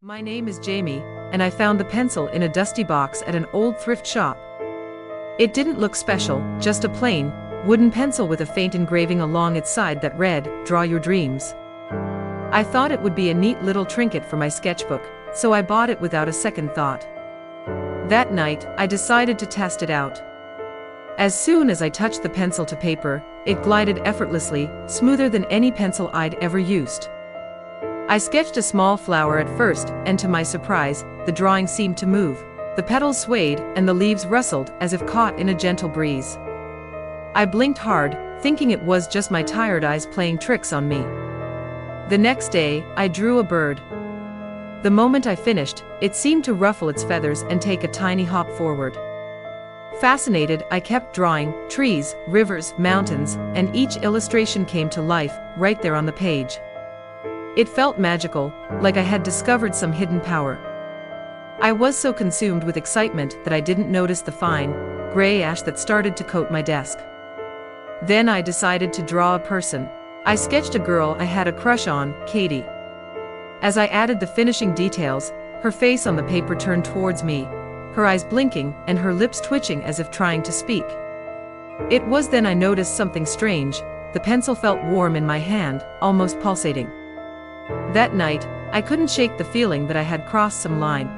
My name is Jamie, and I found the pencil in a dusty box at an old thrift shop. It didn't look special, just a plain, wooden pencil with a faint engraving along its side that read, "Draw Your Dreams." I thought it would be a neat little trinket for my sketchbook, so I bought it without a second thought. That night, I decided to test it out. As soon as I touched the pencil to paper, it glided effortlessly, smoother than any pencil I'd ever used. I sketched a small flower at first, and to my surprise, the drawing seemed to move. The petals swayed, and the leaves rustled as if caught in a gentle breeze. I blinked hard, thinking it was just my tired eyes playing tricks on me. The next day, I drew a bird. The moment I finished, it seemed to ruffle its feathers and take a tiny hop forward. Fascinated, I kept drawing trees, rivers, mountains, and each illustration came to life, right there on the page. It felt magical, like I had discovered some hidden power. I was so consumed with excitement that I didn't notice the fine, gray ash that started to coat my desk. Then I decided to draw a person. I sketched a girl I had a crush on, Katie. As I added the finishing details, her face on the paper turned towards me, her eyes blinking and her lips twitching as if trying to speak. It was then I noticed something strange. The pencil felt warm in my hand, almost pulsating. That night, I couldn't shake the feeling that I had crossed some line.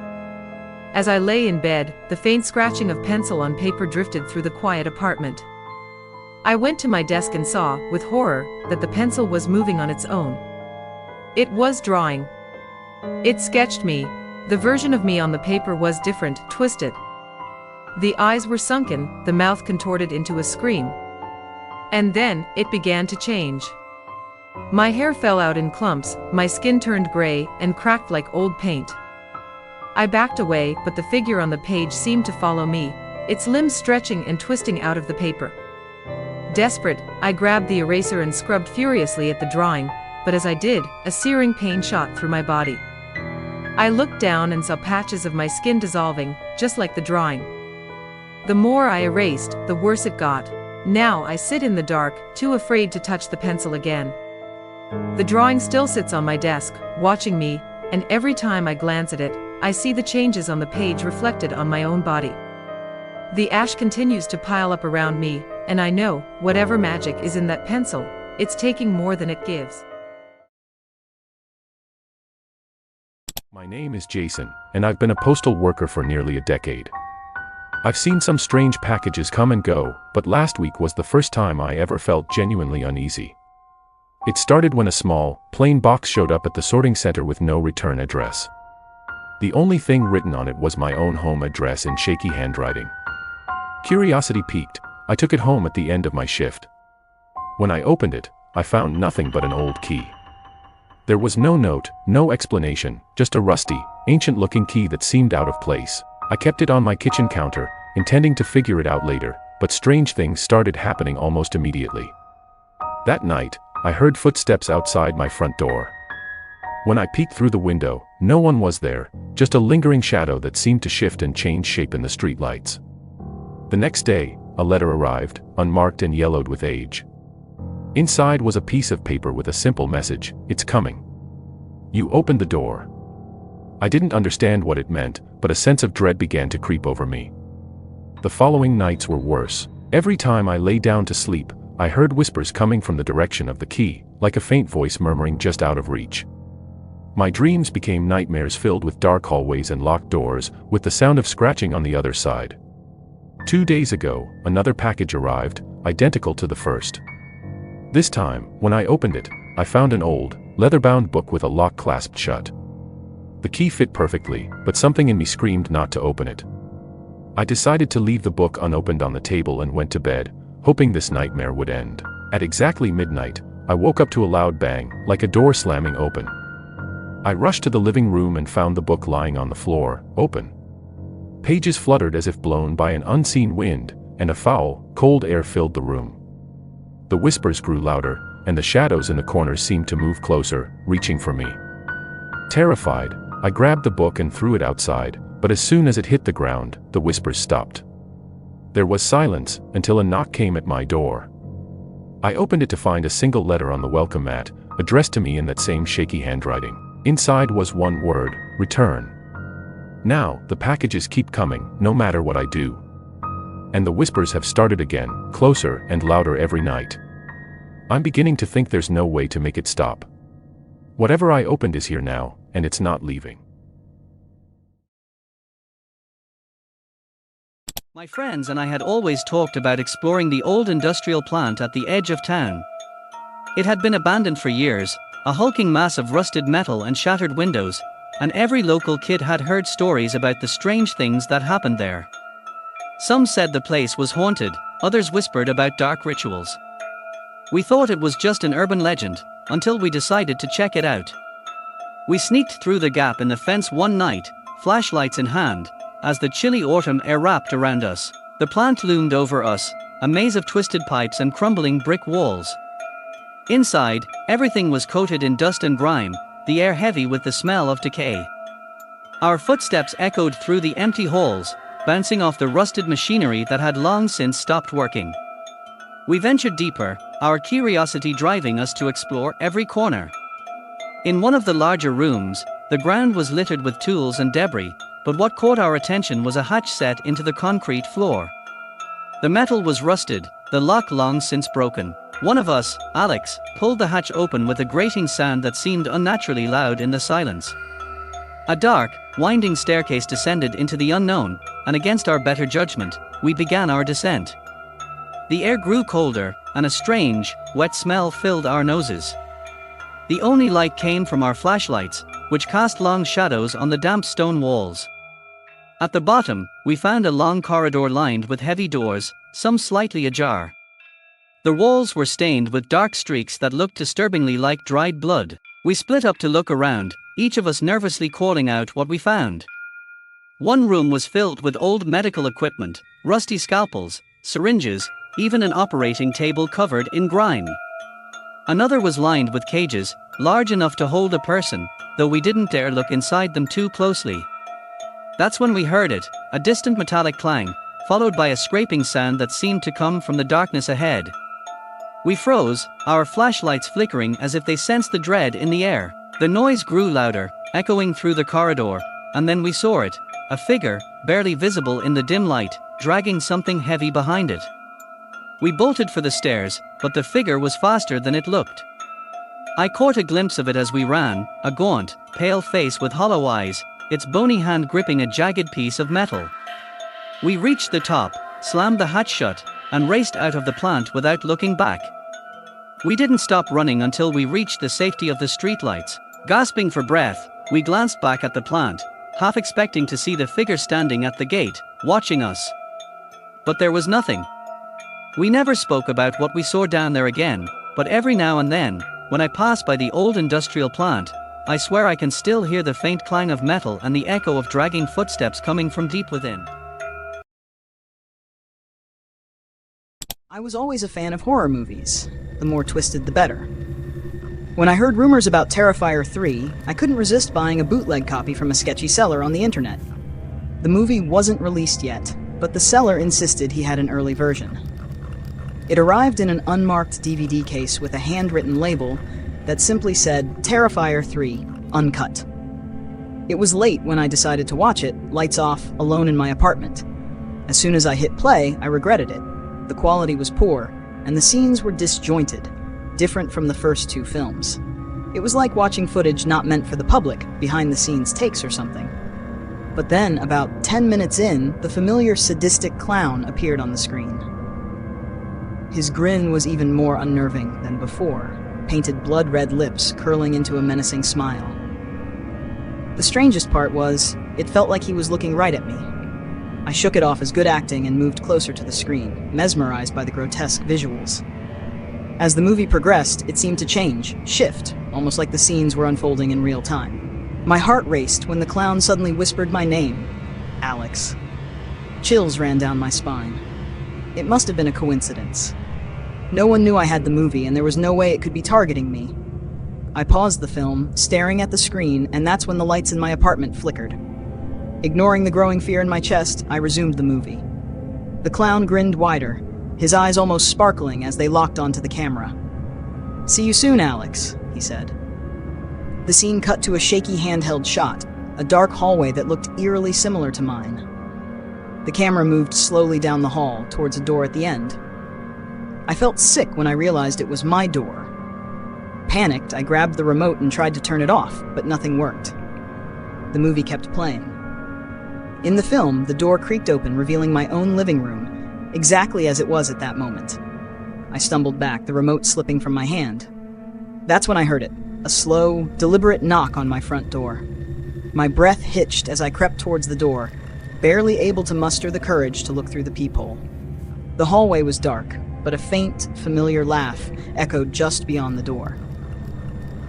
As I lay in bed, the faint scratching of pencil on paper drifted through the quiet apartment. I went to my desk and saw, with horror, that the pencil was moving on its own. It was drawing. It sketched me. The version of me on the paper was different, twisted. The eyes were sunken, the mouth contorted into a scream. And then, it began to change. My hair fell out in clumps, my skin turned gray and cracked like old paint. I backed away, but the figure on the page seemed to follow me, its limbs stretching and twisting out of the paper. Desperate, I grabbed the eraser and scrubbed furiously at the drawing, but as I did, a searing pain shot through my body. I looked down and saw patches of my skin dissolving, just like the drawing. The more I erased, the worse it got. Now I sit in the dark, too afraid to touch the pencil again. The drawing still sits on my desk, watching me, and every time I glance at it, I see the changes on the page reflected on my own body. The ash continues to pile up around me, and I know, whatever magic is in that pencil, it's taking more than it gives. My name is Jason, and I've been a postal worker for nearly a decade. I've seen some strange packages come and go, but last week was the first time I ever felt genuinely uneasy. It started when a small, plain box showed up at the sorting center with no return address. The only thing written on it was my own home address in shaky handwriting. Curiosity piqued, I took it home at the end of my shift. When I opened it, I found nothing but an old key. There was no note, no explanation, just a rusty, ancient-looking key that seemed out of place. I kept it on my kitchen counter, intending to figure it out later, but strange things started happening almost immediately. That night, I heard footsteps outside my front door. When I peeked through the window, no one was there, just a lingering shadow that seemed to shift and change shape in the streetlights. The next day, a letter arrived, unmarked and yellowed with age. Inside was a piece of paper with a simple message, "It's coming." You opened the door. I didn't understand what it meant, but a sense of dread began to creep over me. The following nights were worse. Every time I lay down to sleep, I heard whispers coming from the direction of the key, like a faint voice murmuring just out of reach. My dreams became nightmares filled with dark hallways and locked doors, with the sound of scratching on the other side. 2 days ago, another package arrived, identical to the first. This time, when I opened it, I found an old, leather-bound book with a lock clasped shut. The key fit perfectly, but something in me screamed not to open it. I decided to leave the book unopened on the table and went to bed, hoping this nightmare would end. At exactly midnight, I woke up to a loud bang, like a door slamming open. I rushed to the living room and found the book lying on the floor, open. Pages fluttered as if blown by an unseen wind, and a foul, cold air filled the room. The whispers grew louder, and the shadows in the corners seemed to move closer, reaching for me. Terrified, I grabbed the book and threw it outside, but as soon as it hit the ground, the whispers stopped. There was silence, until a knock came at my door. I opened it to find a single letter on the welcome mat, addressed to me in that same shaky handwriting. Inside was one word: return. Now, the packages keep coming, no matter what I do. And the whispers have started again, closer and louder every night. I'm beginning to think there's no way to make it stop. Whatever I opened is here now, and it's not leaving. My friends and I had always talked about exploring the old industrial plant at the edge of town. It had been abandoned for years, a hulking mass of rusted metal and shattered windows, and every local kid had heard stories about the strange things that happened there. Some said the place was haunted, others whispered about dark rituals. We thought it was just an urban legend, until we decided to check it out. We sneaked through the gap in the fence one night, flashlights in hand, as the chilly autumn air wrapped around us. The plant loomed over us, a maze of twisted pipes and crumbling brick walls. Inside, everything was coated in dust and grime, the air heavy with the smell of decay. Our footsteps echoed through the empty halls, bouncing off the rusted machinery that had long since stopped working. We ventured deeper, our curiosity driving us to explore every corner. In one of the larger rooms, the ground was littered with tools and debris, but what caught our attention was a hatch set into the concrete floor. The metal was rusted, the lock long since broken. One of us, Alex, pulled the hatch open with a grating sound that seemed unnaturally loud in the silence. A dark, winding staircase descended into the unknown, and against our better judgment, we began our descent. The air grew colder, and a strange, wet smell filled our noses. The only light came from our flashlights, which cast long shadows on the damp stone walls. At the bottom, we found a long corridor lined with heavy doors, some slightly ajar. The walls were stained with dark streaks that looked disturbingly like dried blood. We split up to look around, each of us nervously calling out what we found. One room was filled with old medical equipment, rusty scalpels, syringes, even an operating table covered in grime. Another was lined with cages, large enough to hold a person, though we didn't dare look inside them too closely. That's when we heard it, a distant metallic clang, followed by a scraping sound that seemed to come from the darkness ahead. We froze, our flashlights flickering as if they sensed the dread in the air. The noise grew louder, echoing through the corridor, and then we saw it, a figure, barely visible in the dim light, dragging something heavy behind it. We bolted for the stairs, but the figure was faster than it looked. I caught a glimpse of it as we ran, a gaunt, pale face with hollow eyes, its bony hand gripping a jagged piece of metal. We reached the top, slammed the hatch shut, and raced out of the plant without looking back. We didn't stop running until we reached the safety of the streetlights. Gasping for breath, we glanced back at the plant, half expecting to see the figure standing at the gate, watching us. But there was nothing. We never spoke about what we saw down there again, but every now and then, when I pass by the old industrial plant, I swear I can still hear the faint clang of metal and the echo of dragging footsteps coming from deep within. I was always a fan of horror movies. The more twisted, the better. When I heard rumors about Terrifier 3, I couldn't resist buying a bootleg copy from a sketchy seller on the internet. The movie wasn't released yet, but the seller insisted he had an early version. It arrived in an unmarked DVD case with a handwritten label that simply said, Terrifier 3, Uncut. It was late when I decided to watch it, lights off, alone in my apartment. As soon as I hit play, I regretted it. The quality was poor, and the scenes were disjointed, different from the first two films. It was like watching footage not meant for the public, behind-the-scenes takes or something. But then, about 10 minutes in, the familiar sadistic clown appeared on the screen. His grin was even more unnerving than before, painted blood-red lips curling into a menacing smile. The strangest part was, it felt like he was looking right at me. I shook it off as good acting and moved closer to the screen, mesmerized by the grotesque visuals. As the movie progressed, it seemed to change, shift, almost like the scenes were unfolding in real time. My heart raced when the clown suddenly whispered my name, Alex. Chills ran down my spine. It must have been a coincidence. No one knew I had the movie, and there was no way it could be targeting me. I paused the film, staring at the screen, and that's when the lights in my apartment flickered. Ignoring the growing fear in my chest, I resumed the movie. The clown grinned wider, his eyes almost sparkling as they locked onto the camera. "See you soon, Alex," he said. The scene cut to a shaky handheld shot, a dark hallway that looked eerily similar to mine. The camera moved slowly down the hall towards a door at the end. I felt sick when I realized it was my door. Panicked, I grabbed the remote and tried to turn it off, but nothing worked. The movie kept playing. In the film, the door creaked open, revealing my own living room, exactly as it was at that moment. I stumbled back, the remote slipping from my hand. That's when I heard it, a slow, deliberate knock on my front door. My breath hitched as I crept towards the door, barely able to muster the courage to look through the peephole. The hallway was dark, but a faint, familiar laugh echoed just beyond the door.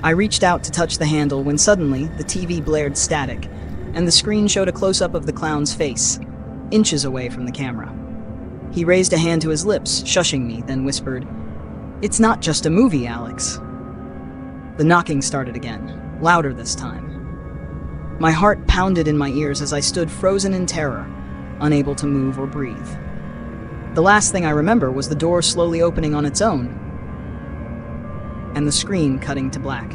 I reached out to touch the handle when suddenly the TV blared static, and the screen showed a close-up of the clown's face, inches away from the camera. He raised a hand to his lips, shushing me, then whispered, "It's not just a movie, Alex." The knocking started again, louder this time. My heart pounded in my ears as I stood frozen in terror, unable to move or breathe. The last thing I remember was the door slowly opening on its own, and the screen cutting to black.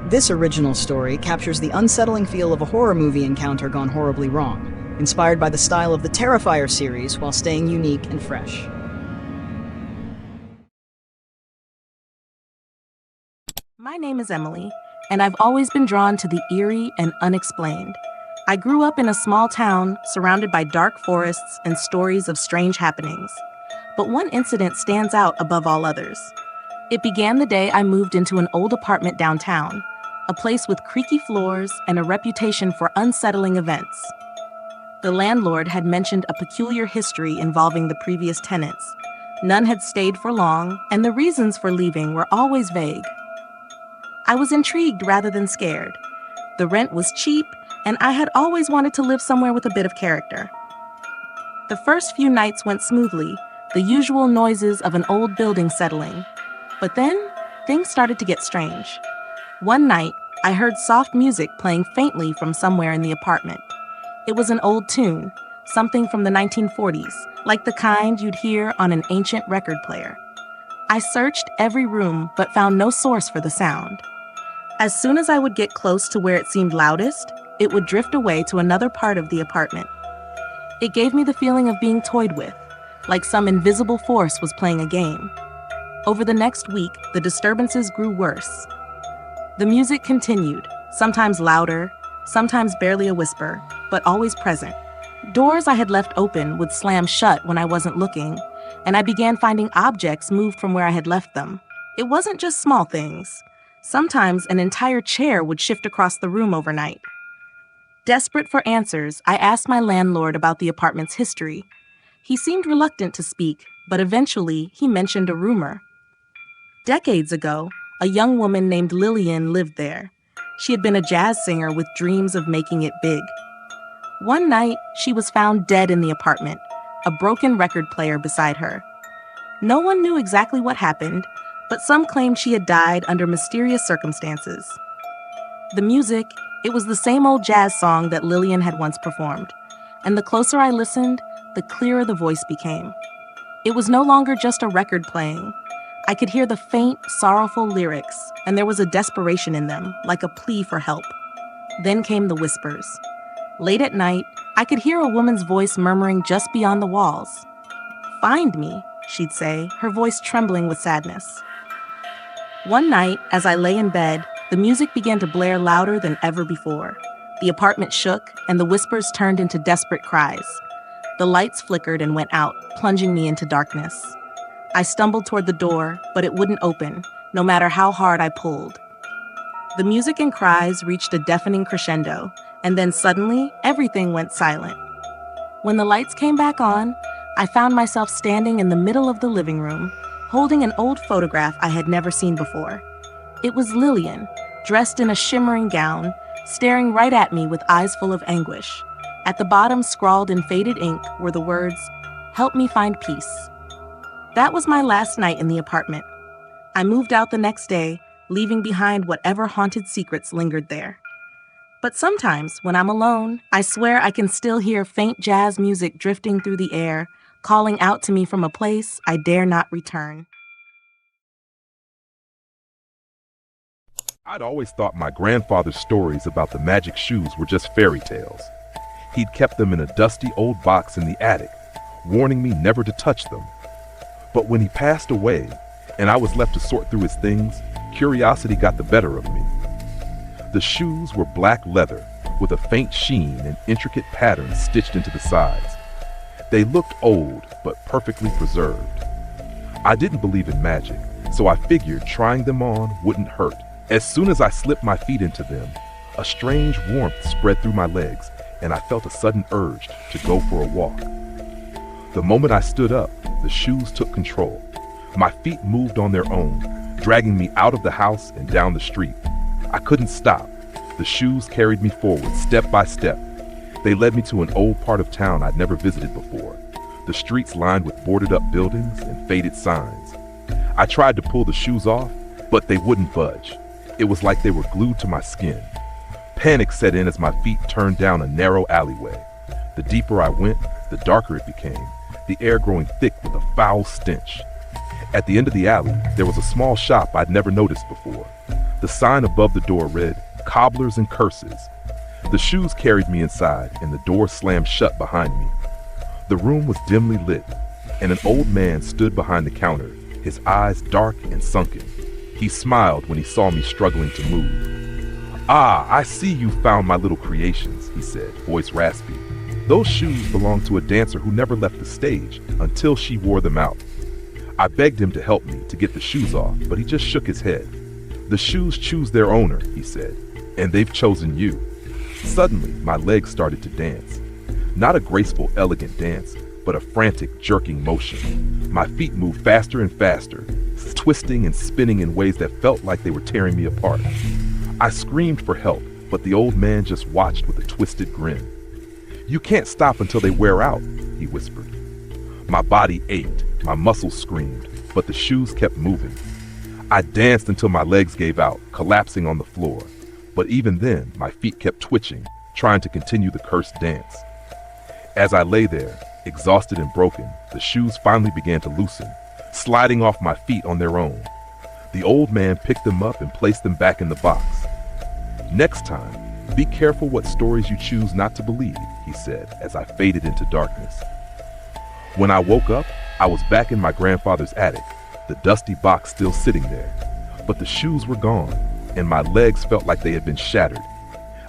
This original story captures the unsettling feel of a horror movie encounter gone horribly wrong, inspired by the style of the Terrifier series while staying unique and fresh. My name is Emily, and I've always been drawn to the eerie and unexplained. I grew up in a small town surrounded by dark forests and stories of strange happenings. But one incident stands out above all others. It began the day I moved into an old apartment downtown, a place with creaky floors and a reputation for unsettling events. The landlord had mentioned a peculiar history involving the previous tenants. None had stayed for long, and the reasons for leaving were always vague. I was intrigued rather than scared. The rent was cheap, and I had always wanted to live somewhere with a bit of character. The first few nights went smoothly, the usual noises of an old building settling. But then, things started to get strange. One night, I heard soft music playing faintly from somewhere in the apartment. It was an old tune, something from the 1940s, like the kind you'd hear on an ancient record player. I searched every room but found no source for the sound. As soon as I would get close to where it seemed loudest, it would drift away to another part of the apartment. It gave me the feeling of being toyed with, like some invisible force was playing a game. Over the next week, the disturbances grew worse. The music continued, sometimes louder, sometimes barely a whisper, but always present. Doors I had left open would slam shut when I wasn't looking, and I began finding objects moved from where I had left them. It wasn't just small things. Sometimes an entire chair would shift across the room overnight. Desperate for answers, I asked my landlord about the apartment's history. He seemed reluctant to speak, but eventually he mentioned a rumor. Decades ago, a young woman named Lillian lived there. She had been a jazz singer with dreams of making it big. One night, she was found dead in the apartment, a broken record player beside her. No one knew exactly what happened, but some claimed she had died under mysterious circumstances. The music, it was the same old jazz song that Lillian had once performed, and the closer I listened, the clearer the voice became. It was no longer just a record playing. I could hear the faint, sorrowful lyrics, and there was a desperation in them, like a plea for help. Then came the whispers. Late at night, I could hear a woman's voice murmuring just beyond the walls. "Find me," she'd say, her voice trembling with sadness. One night, as I lay in bed, the music began to blare louder than ever before. The apartment shook, and the whispers turned into desperate cries. The lights flickered and went out, plunging me into darkness. I stumbled toward the door, but it wouldn't open, no matter how hard I pulled. The music and cries reached a deafening crescendo, and then suddenly, everything went silent. When the lights came back on, I found myself standing in the middle of the living room, holding an old photograph I had never seen before. It was Lillian, dressed in a shimmering gown, staring right at me with eyes full of anguish. At the bottom, scrawled in faded ink, were the words, "Help me find peace." That was my last night in the apartment. I moved out the next day, leaving behind whatever haunted secrets lingered there. But sometimes, when I'm alone, I swear I can still hear faint jazz music drifting through the air, calling out to me from a place I dare not return. I'd always thought my grandfather's stories about the magic shoes were just fairy tales. He'd kept them in a dusty old box in the attic, warning me never to touch them. But when he passed away, and I was left to sort through his things, curiosity got the better of me. The shoes were black leather, with a faint sheen and intricate patterns stitched into the sides. They looked old, but perfectly preserved. I didn't believe in magic, so I figured trying them on wouldn't hurt. As soon as I slipped my feet into them, a strange warmth spread through my legs, and I felt a sudden urge to go for a walk. The moment I stood up, the shoes took control. My feet moved on their own, dragging me out of the house and down the street. I couldn't stop. The shoes carried me forward, step by step. They led me to an old part of town I'd never visited before, the streets lined with boarded-up buildings and faded signs. I tried to pull the shoes off, but they wouldn't budge. It was like they were glued to my skin. Panic set in as my feet turned down a narrow alleyway. The deeper I went, the darker it became, the air growing thick with a foul stench. At the end of the alley, there was a small shop I'd never noticed before. The sign above the door read, "Cobblers and Curses." The shoes carried me inside, and the door slammed shut behind me. The room was dimly lit, and an old man stood behind the counter, his eyes dark and sunken. He smiled when he saw me struggling to move. "Ah, I see you found my little creations," he said, voice raspy. "Those shoes belong to a dancer who never left the stage until she wore them out." I begged him to help me to get the shoes off, but he just shook his head. "The shoes choose their owner," he said, "and they've chosen you." Suddenly, my legs started to dance. Not a graceful, elegant dance, but a frantic, jerking motion. My feet moved faster and faster, twisting and spinning in ways that felt like they were tearing me apart. I screamed for help, but the old man just watched with a twisted grin. "You can't stop until they wear out," he whispered. My body ached, my muscles screamed, but the shoes kept moving. I danced until my legs gave out, collapsing on the floor. But even then, my feet kept twitching, trying to continue the cursed dance. As I lay there, exhausted and broken, the shoes finally began to loosen, sliding off my feet on their own. The old man picked them up and placed them back in the box. "Next time, be careful what stories you choose not to believe," he said as I faded into darkness. When I woke up, I was back in my grandfather's attic, the dusty box still sitting there. But the shoes were gone, and my legs felt like they had been shattered.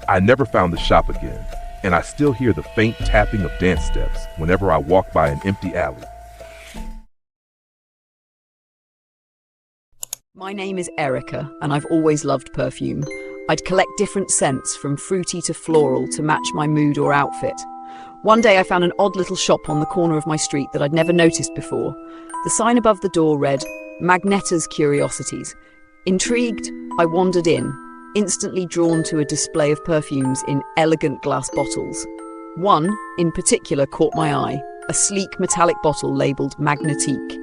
I never found the shop again, and I still hear the faint tapping of dance steps whenever I walk by an empty alley. My name is Erica, and I've always loved perfume. I'd collect different scents, from fruity to floral, to match my mood or outfit. One day I found an odd little shop on the corner of my street that I'd never noticed before. The sign above the door read, "Magnetta's Curiosities." Intrigued, I wandered in, instantly drawn to a display of perfumes in elegant glass bottles. One, in particular, caught my eye, a sleek metallic bottle labelled Magnetique.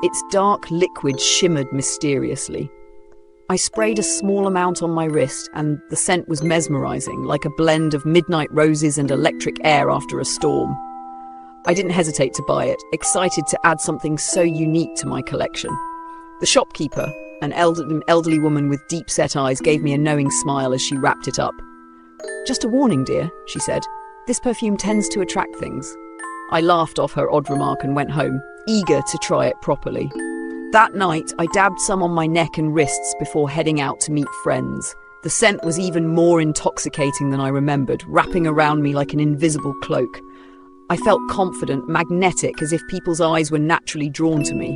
Its dark liquid shimmered mysteriously. I sprayed a small amount on my wrist, and the scent was mesmerizing, like a blend of midnight roses and electric air after a storm. I didn't hesitate to buy it, excited to add something so unique to my collection. The shopkeeper, an elderly woman with deep-set eyes, gave me a knowing smile as she wrapped it up. "Just a warning, dear," she said. "This perfume tends to attract things." I laughed off her odd remark and went home, eager to try it properly. That night, I dabbed some on my neck and wrists before heading out to meet friends. The scent was even more intoxicating than I remembered, wrapping around me like an invisible cloak. I felt confident, magnetic, as if people's eyes were naturally drawn to me.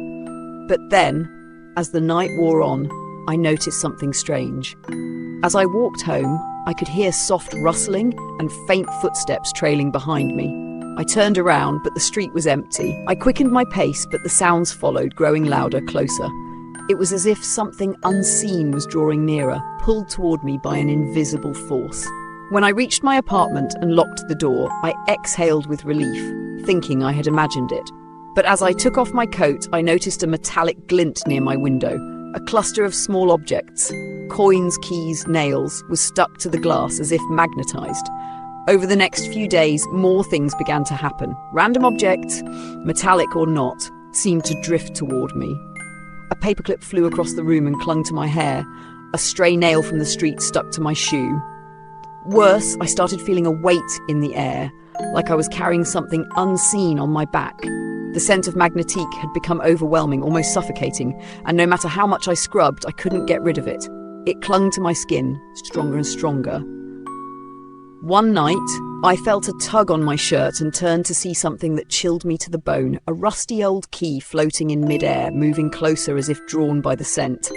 But then, as the night wore on, I noticed something strange. As I walked home, I could hear soft rustling and faint footsteps trailing behind me. I turned around, but the street was empty. I quickened my pace, but the sounds followed, growing louder, closer. It was as if something unseen was drawing nearer, pulled toward me by an invisible force. When I reached my apartment and locked the door, I exhaled with relief, thinking I had imagined it. But as I took off my coat, I noticed a metallic glint near my window. A cluster of small objects, coins, keys, nails, was stuck to the glass as if magnetized. Over the next few days, more things began to happen. Random objects, metallic or not, seemed to drift toward me. A paperclip flew across the room and clung to my hair. A stray nail from the street stuck to my shoe. Worse, I started feeling a weight in the air, like I was carrying something unseen on my back. The scent of Magnetique had become overwhelming, almost suffocating, and no matter how much I scrubbed, I couldn't get rid of it. It clung to my skin, stronger and stronger. One night, I felt a tug on my shirt and turned to see something that chilled me to the bone, a rusty old key floating in midair, moving closer as if drawn by the scent.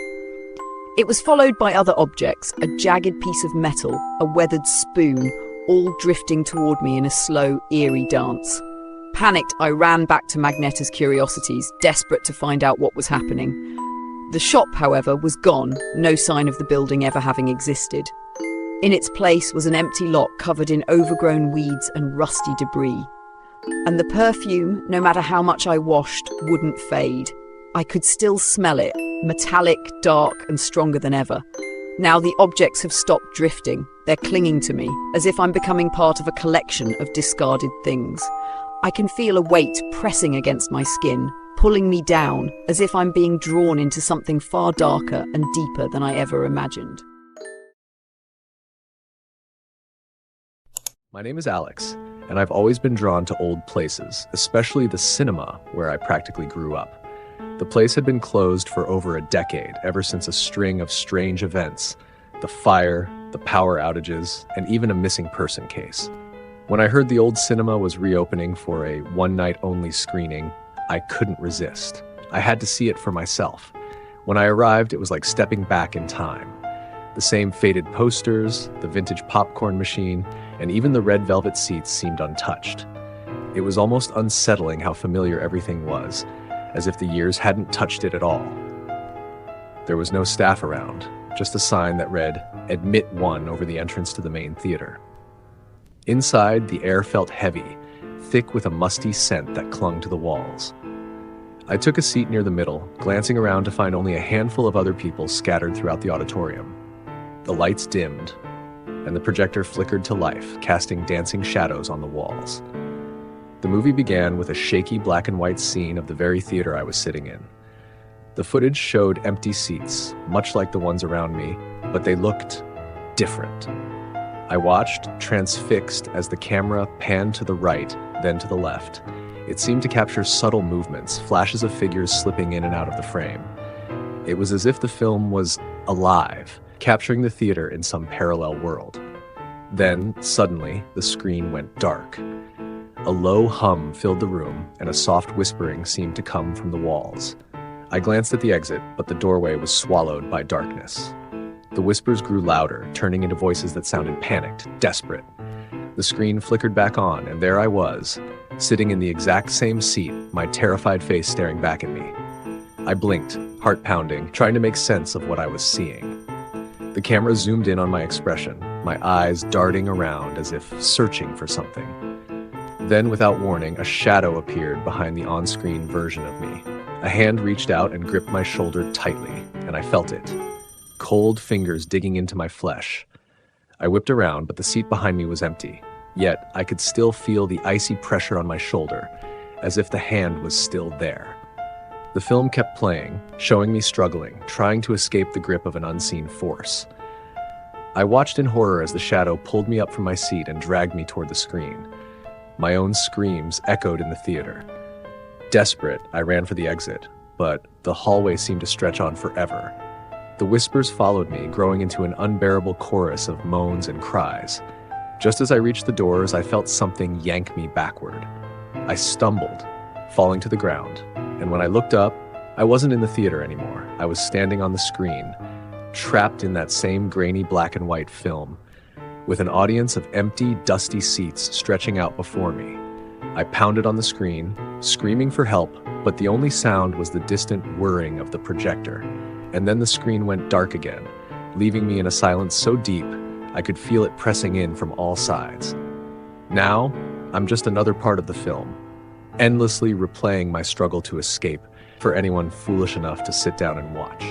It was followed by other objects, a jagged piece of metal, a weathered spoon, all drifting toward me in a slow, eerie dance. Panicked, I ran back to Magnetta's Curiosities, desperate to find out what was happening. The shop, however, was gone, no sign of the building ever having existed. In its place was an empty lot covered in overgrown weeds and rusty debris. And the perfume, no matter how much I washed, wouldn't fade. I could still smell it, metallic, dark, and stronger than ever. Now the objects have stopped drifting. They're clinging to me, as if I'm becoming part of a collection of discarded things. I can feel a weight pressing against my skin, pulling me down, as if I'm being drawn into something far darker and deeper than I ever imagined. My name is Alex, and I've always been drawn to old places, especially the cinema, where I practically grew up. The place had been closed for over a decade, ever since a string of strange events, the fire, the power outages, and even a missing person case. When I heard the old cinema was reopening for a one-night-only screening, I couldn't resist. I had to see it for myself. When I arrived, it was like stepping back in time. The same faded posters, the vintage popcorn machine, and even the red velvet seats seemed untouched. It was almost unsettling how familiar everything was, as if the years hadn't touched it at all. There was no staff around, just a sign that read, "Admit 1" over the entrance to the main theater. Inside, the air felt heavy, thick with a musty scent that clung to the walls. I took a seat near the middle, glancing around to find only a handful of other people scattered throughout the auditorium. The lights dimmed, and the projector flickered to life, casting dancing shadows on the walls. The movie began with a shaky black and white scene of the very theater I was sitting in. The footage showed empty seats, much like the ones around me, but they looked different. I watched, transfixed, as the camera panned to the right, then to the left. It seemed to capture subtle movements, flashes of figures slipping in and out of the frame. It was as if the film was alive, capturing the theater in some parallel world. Then, suddenly, the screen went dark. A low hum filled the room, and a soft whispering seemed to come from the walls. I glanced at the exit, but the doorway was swallowed by darkness. The whispers grew louder, turning into voices that sounded panicked, desperate. The screen flickered back on, and there I was, sitting in the exact same seat, my terrified face staring back at me. I blinked, heart pounding, trying to make sense of what I was seeing. The camera zoomed in on my expression, my eyes darting around as if searching for something. Then, without warning, a shadow appeared behind the on-screen version of me. A hand reached out and gripped my shoulder tightly, and I felt it. Cold fingers digging into my flesh. I whipped around, but the seat behind me was empty. Yet, I could still feel the icy pressure on my shoulder, as if the hand was still there. The film kept playing, showing me struggling, trying to escape the grip of an unseen force. I watched in horror as the shadow pulled me up from my seat and dragged me toward the screen. My own screams echoed in the theater. Desperate, I ran for the exit, but the hallway seemed to stretch on forever. The whispers followed me, growing into an unbearable chorus of moans and cries. Just as I reached the doors, I felt something yank me backward. I stumbled, falling to the ground, and when I looked up, I wasn't in the theater anymore. I was standing on the screen, trapped in that same grainy black and white film, with an audience of empty, dusty seats stretching out before me. I pounded on the screen, screaming for help, but the only sound was the distant whirring of the projector. And then the screen went dark again, leaving me in a silence so deep I could feel it pressing in from all sides. Now, I'm just another part of the film, endlessly replaying my struggle to escape for anyone foolish enough to sit down and watch.